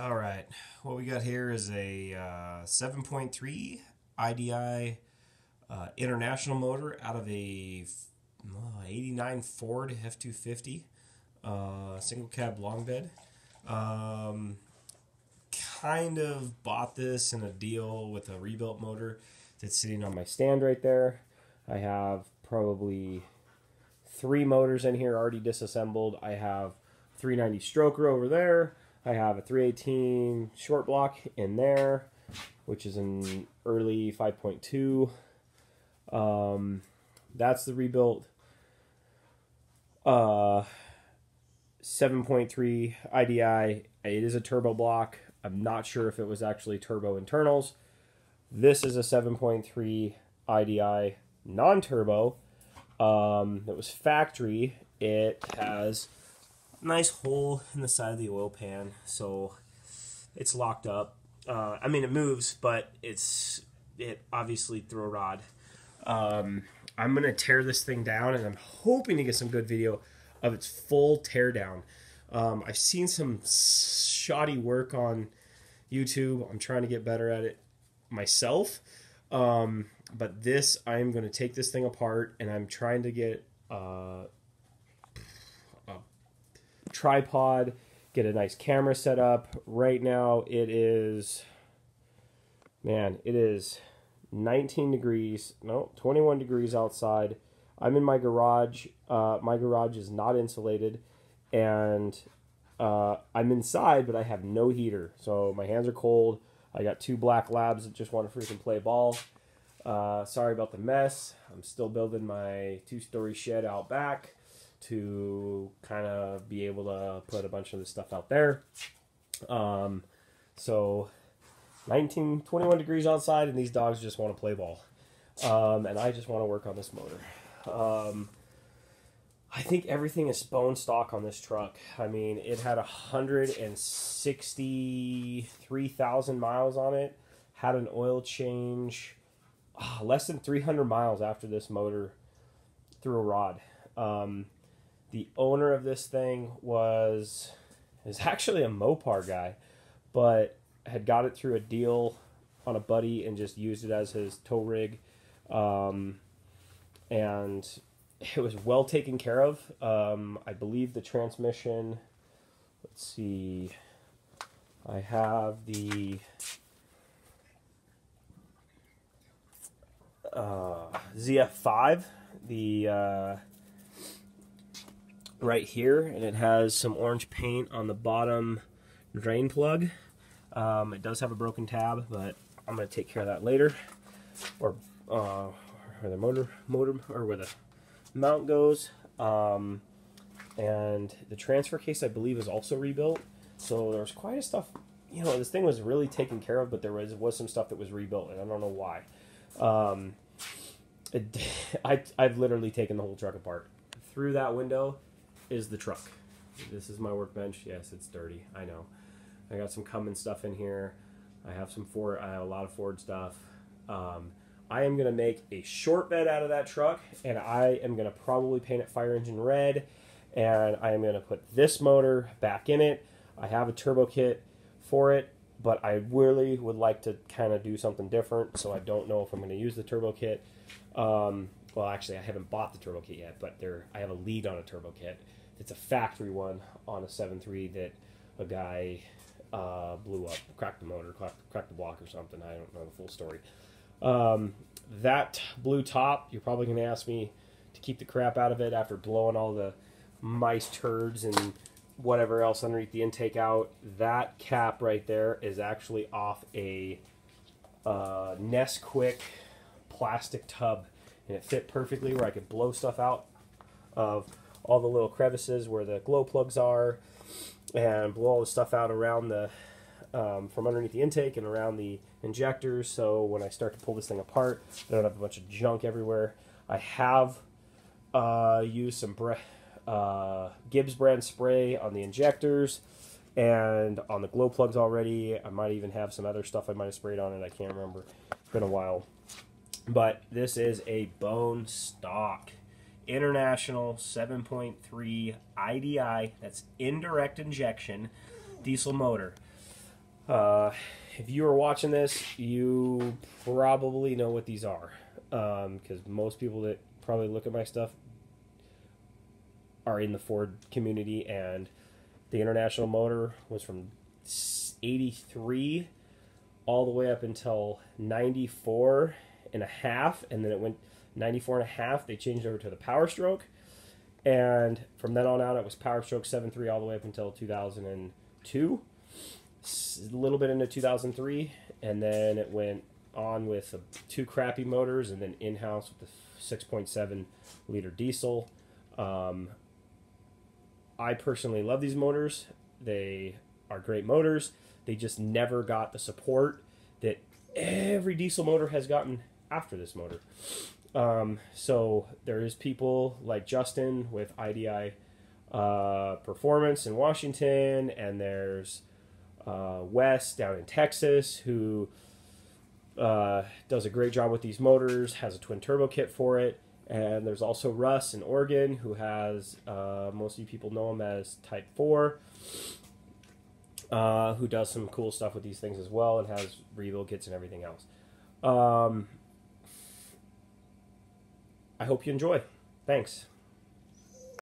All right, what we got here is a 7.3 IDI international motor out of a 89 Ford F250 single cab long bed. Um, kind of bought this in a deal with a rebuilt motor that's sitting on my stand right there. I have probably three motors in here already disassembled. I have 390 stroker over there. I have a 318 short block in there, which is an early 5.2. That's the rebuilt 7.3 IDI. It is a turbo block. I'm not sure if it was actually turbo internals. This is a 7.3 IDI non-turbo. It was factory. It has a nice hole in the side of the oil pan, so it's locked up. I mean, it moves, but it obviously through a rod. I'm gonna tear this thing down, and I'm hoping to get some good video of its full teardown. I've seen some shoddy work on YouTube. I'm trying to get better at it myself. But this, I'm going to take this thing apart, and I'm trying to get a tripod, get a nice camera set up. Right now, it is 19 degrees, no, 21 degrees outside. I'm in my garage. My garage is not insulated, and I'm inside, but I have no heater. So my hands are cold. I got two black labs that just want to freaking play ball. Sorry about the mess. I'm still building my two-story shed out back to kind of be able to put a bunch of this stuff out there. So 21 degrees outside, and these dogs just want to play ball. And I just want to work on this motor. I think everything is bone stock on this truck. I mean, it had 163,000 miles on it. Had an oil change less than 300 miles after this motor through a rod. The owner of this thing is actually a Mopar guy, but had got it through a deal on a buddy and just used it as his tow rig. And it was well taken care of. I believe the transmission, let's see, I have the ZF5, the right here, and it has some orange paint on the bottom drain plug. It does have a broken tab, but I'm going to take care of that later. Or where the motor or where the mount goes. And the transfer case, I believe, is also rebuilt. So there's quite a stuff. You know, this thing was really taken care of, but there was some stuff that was rebuilt, and I don't know why. I've literally taken the whole truck apart. Through that window is the truck. This is my workbench. Yes, it's dirty. I know. I got some Cummins stuff in here. I have some Ford. I have a lot of Ford stuff. I am going to make a short bed out of that truck, and I am going to probably paint it fire engine red, and I am going to put this motor back in it. I have a turbo kit for it, but I really would like to kind of do something different, so I don't know if I'm going to use the turbo kit. Well, actually, I haven't bought the turbo kit yet, but I have a lead on a turbo kit. It's a factory one on a 7.3 that a guy blew up, cracked the motor, cracked the block or something. I don't know the full story. That blue top, you're probably going to ask me to keep the crap out of it after blowing all the mice turds and whatever else underneath the intake out. That cap right there is actually off a Nesquik plastic tub, and it fit perfectly where I could blow stuff out of all the little crevices where the glow plugs are, and blow all the stuff out around the from underneath the intake and around the injectors, so when I start to pull this thing apart, I don't have a bunch of junk everywhere. I have used some Gibbs brand spray on the injectors and on the glow plugs already. I might even have some other stuff I might have sprayed on it. I can't remember. It's been a while. But this is a bone stock International 7.3 IDI, that's indirect injection diesel motor. If you are watching this, you probably know what these are, because most people that probably look at my stuff are in the Ford community, and the International motor was from 83 all the way up until 94 and a half, and then it went 94 and a half. They changed over to the Power Stroke, and from then on out it was Power Stroke 7.3 all the way up until 2002, a little bit into 2003, and then it went on with two crappy motors, and then in-house with the 6.7 liter diesel. I personally love these motors. They are great motors. They just never got the support that every diesel motor has gotten after this motor. So there is people like Justin with IDI Performance in Washington, and there's Wes down in Texas who does a great job with these motors, has a twin turbo kit for it. And there's also Russ in Oregon, who has, most of you people know him as Type 4, who does some cool stuff with these things as well, and has rebuild kits and everything else. I hope you enjoy. Thanks.